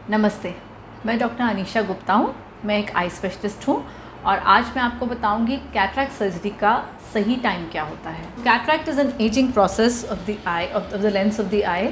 नमस्ते, मैं डॉक्टर अनीशा गुप्ता हूँ। मैं एक आई स्पेशलिस्ट हूँ और आज मैं आपको बताऊँगी कैटरैक्ट सर्जरी का सही टाइम क्या होता है। Cataract is an ageing process of the eye, of the lens of the eye,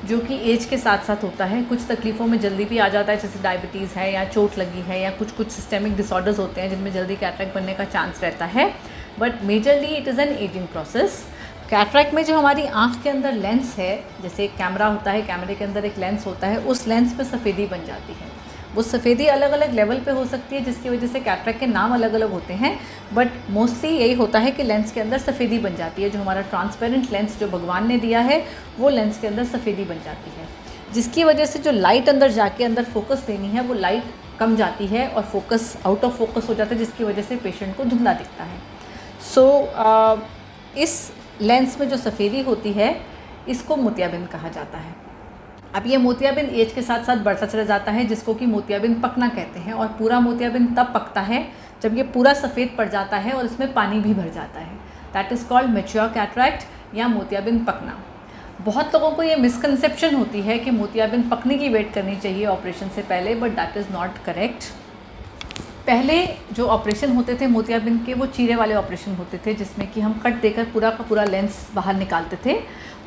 जो कि एज के साथ साथ होता है। कुछ तकलीफ़ों में जल्दी भी आ जाता है, जैसे डायबिटीज़ है या चोट लगी है या कुछ सिस्टेमिक डिसऑर्डर्स होते हैं जिनमें जल्दी कैटरैक्ट बनने का चांस रहता है, but majorly it is an ageing process. Cataract में जो हमारी आँख के अंदर लेंस है, जैसे एक कैमरा होता है, कैमरे के अंदर एक लेंस होता है, उस लेंस पे सफ़ेदी बन जाती है। वो सफ़ेदी अलग अलग लेवल पे हो सकती है, जिसकी वजह से कैटरैक्ट के नाम अलग अलग होते हैं, बट मोस्टली यही होता है कि लेंस के अंदर सफ़ेदी बन जाती है। जो हमारा ट्रांसपेरेंट लेंस जो भगवान ने दिया है, वो लेंस के अंदर सफ़ेदी बन जाती है, जिसकी वजह से जो लाइट अंदर जाके अंदर फोकस देनी है, वो लाइट कम जाती है और फोकस आउट ऑफ फोकस हो जाता है, जिसकी वजह से पेशेंट को धुंधला दिखता है। इस लेंस में जो सफ़ेदी होती है, इसको मोतियाबिंद कहा जाता है। अब ये मोतियाबिंद एज के साथ साथ बढ़ता चला जाता है, जिसको कि मोतियाबिंद पकना कहते हैं। और पूरा मोतियाबिंद तब पकता है जब ये पूरा सफ़ेद पड़ जाता है और इसमें पानी भी भर जाता है। That is called mature cataract या मोतियाबिंद पकना। बहुत लोगों को ये मिसकंसेप्शन होती है कि मोतियाबिंद पकने की वेट करनी चाहिए ऑपरेशन से पहले, but that is not correct. पहले जो ऑपरेशन होते थे मोतियाबिंद के, वो चीरे वाले ऑपरेशन होते थे, जिसमें कि हम कट देकर पूरा का पूरा लेंस बाहर निकालते थे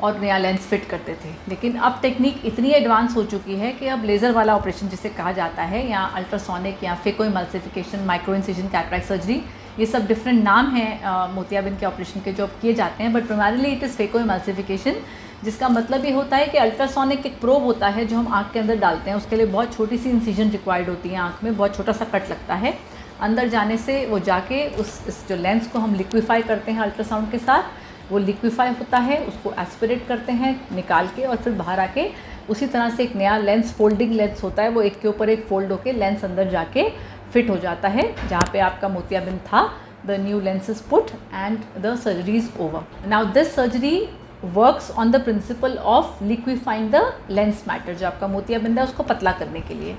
और नया लेंस फिट करते थे। लेकिन अब टेक्निक इतनी एडवांस हो चुकी है कि अब लेज़र वाला ऑपरेशन जिसे कहा जाता है, या अल्ट्रासोनिक या फेकोएमल्सिफिकेशन, माइक्रो इंसिजन कैटरैक्ट सर्जरी, ये सब डिफरेंट नाम हैं मोतियाबिंद के ऑपरेशन के जो अब किए जाते हैं, बट प्राइमरीली इट इज़ फेकोएमल्सिफिकेशन, जिसका मतलब ये होता है कि अल्ट्रासोनिक एक प्रोब होता है जो हम आँख के अंदर डालते हैं। उसके लिए बहुत छोटी सी इंसिजन रिक्वायर्ड होती है, आँख में बहुत छोटा सा कट लगता है। अंदर जाने से वो जाके इस जो लेंस को हम लिक्विफाई करते हैं अल्ट्रासाउंड के साथ, वो लिक्विफाई होता है, उसको एस्पिरेट करते हैं निकाल के, और फिर बाहर आके उसी तरह से एक नया लेंस, फोल्डिंग लेंस होता है, वो एक के ऊपर एक फोल्ड होके लेंस अंदर जाके फिट हो जाता है। जहाँ पे आपका मोतियाबिंद था, the new lens is put and the surgery is over. Now this surgery works on the principle of liquefying the lens matter. जो आपका मोतियाबिंद है उसको पतला करने के लिए,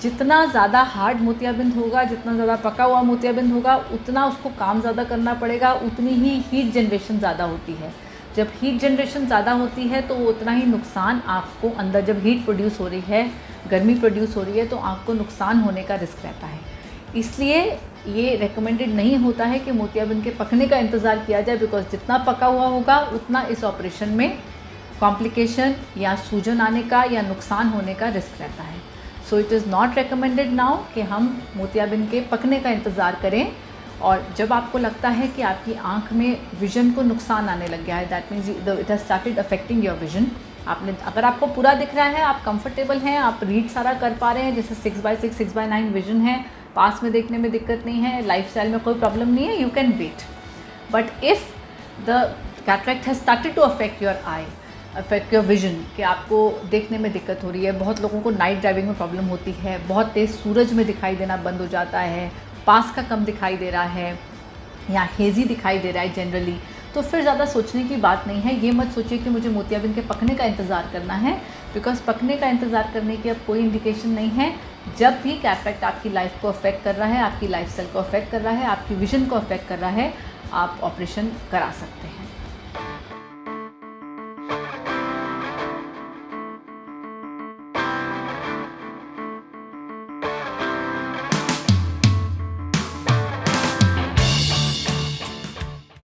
जितना ज़्यादा हार्ड मोतियाबिंद होगा, जितना ज़्यादा पका हुआ मोतियाबिंद होगा, उतना उसको काम ज़्यादा करना पड़ेगा, उतनी ही हीट जनरेशन ज़्यादा होती है। जब हीट जनरेशन ज़्यादा होती है तो उतना ही नुकसान आँख को, अंदर जब हीट प्रोड्यूस हो रही है, गर्मी प्रोड्यूस हो रही है, तो आँख को नुकसान होने का रिस्क रहता है। इसलिए ये रेकमेंडेड नहीं होता है कि मोतियाबिंद के पकने का इंतज़ार किया जाए, बिकॉज जितना पका हुआ होगा उतना इस ऑपरेशन में कॉम्प्लिकेशन या सूजन आने का या नुकसान होने का रिस्क रहता है। So it is not recommended now कि हम मोतियाबिंद के पकने का इंतज़ार करें। और जब आपको लगता है कि आपकी आँख में विज़न को नुकसान आने लग गया है, that means it has started affecting your vision. अगर आपको पूरा दिख रहा है, आप कंफर्टेबल हैं, आप रीड सारा कर पा रहे हैं, जैसे 6x6, 6x9 विज़न है, पास में देखने में दिक्कत नहीं है, लाइफस्टाइल में कोई प्रॉब्लम नहीं है, you can wait. But if the cataract has started to affect your eye, affect your vision, कि आपको देखने में दिक्कत हो रही है, बहुत लोगों को नाइट ड्राइविंग में प्रॉब्लम होती है, बहुत तेज़ सूरज में दिखाई देना बंद हो जाता है, पास का कम दिखाई दे रहा है, या हेज़ी दिखाई दे रहा है जनरली, तो फिर ज़्यादा सोचने की बात नहीं है। ये मत सोचिए कि मुझे मोतियाबिंद के पकने का इंतज़ार करना है, बिकॉज पकने का इंतज़ार करने की अब कोई इंडिकेशन नहीं है। जब भी कैटरैक्ट आपकी लाइफ को अफेक्ट कर रहा है, आपकी लाइफस्टाइल को अफेक्ट कर रहा है, आपकी विजन को अफेक्ट कर रहा है, आप ऑपरेशन करा सकते हैं।